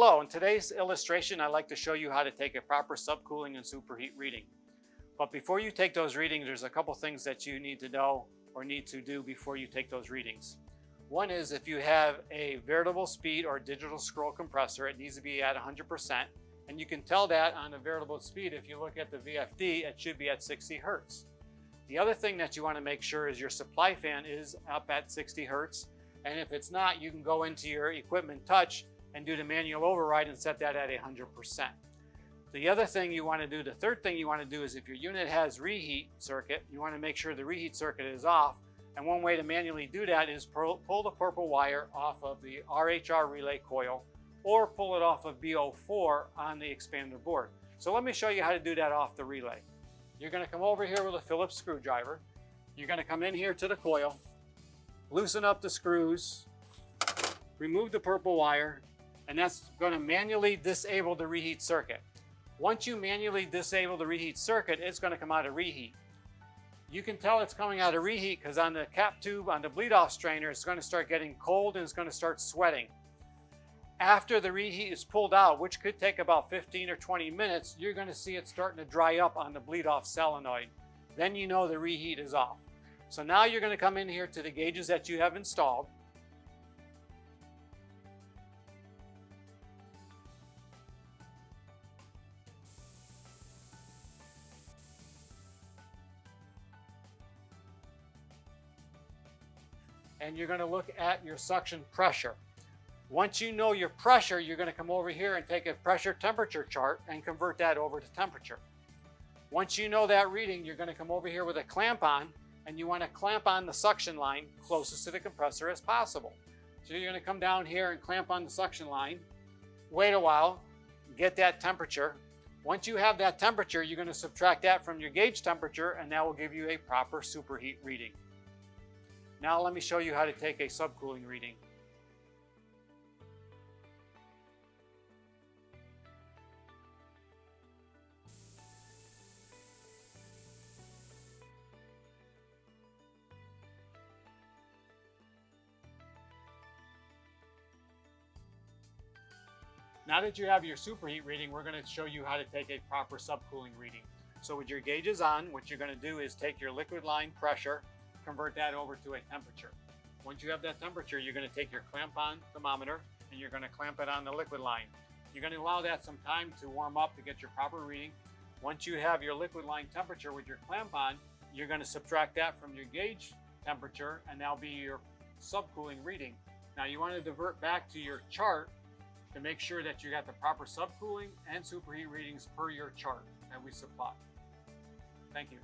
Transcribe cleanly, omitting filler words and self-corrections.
Hello, in today's illustration I'd like to show you how to take a proper subcooling and superheat reading. But before you take those readings, there's a couple things that you need to know or need to do before you take those readings. One is if you have a variable speed or digital scroll compressor, it needs to be at 100%. And you can tell that on the variable speed. If you look at the VFD, it should be at 60 Hertz. The other thing that you want to make sure is your supply fan is up at 60 Hertz. And if it's not, you can go into your equipment touch and do the manual override and set that at 100%. The other thing you want to do, the third thing you want to do is if your unit has reheat circuit, you want to make sure the reheat circuit is off. And one way to manually do that is pull the purple wire off of the RHR relay coil or pull it off of BO4 on the expander board. So let me show you how to do that off the relay. You're going to come over here with a Phillips screwdriver. You're going to come in here to the coil, loosen up the screws, remove the purple wire, and that's going to manually disable the reheat circuit. Once you manually disable the reheat circuit, it's going to come out of reheat. You can tell it's coming out of reheat because on the cap tube, on the bleed off strainer, it's going to start getting cold and it's going to start sweating. After the reheat is pulled out, which could take about 15 or 20 minutes, you're going to see it starting to dry up on the bleed off solenoid. Then you know the reheat is off. So now you're going to come in here to the gauges that you have installed. And you're going to look at your suction pressure. Once you know your pressure, you're going to come over here and take a pressure temperature chart and convert that over to temperature. Once you know that reading, you're going to come over here with a clamp on, and you want to clamp on the suction line closest to the compressor as possible. So you're going to come down here and clamp on the suction line, wait a while, get that temperature. Once you have that temperature, you're going to subtract that from your gauge temperature, and that will give you a proper superheat reading. Now let me show you how to take a subcooling reading. Now that you have your superheat reading, we're going to show you how to take a proper subcooling reading. So with your gauges on, what you're going to do is take your liquid line pressure, convert that over to a temperature. Once you have that temperature, you're going to take your clamp on thermometer and you're going to clamp it on the liquid line. You're going to allow that some time to warm up to get your proper reading. Once you have your liquid line temperature with your clamp on, you're going to subtract that from your gauge temperature, and that'll be your subcooling reading. Now you want to divert back to your chart to make sure that you got the proper subcooling and superheat readings per your chart that we supply. Thank you.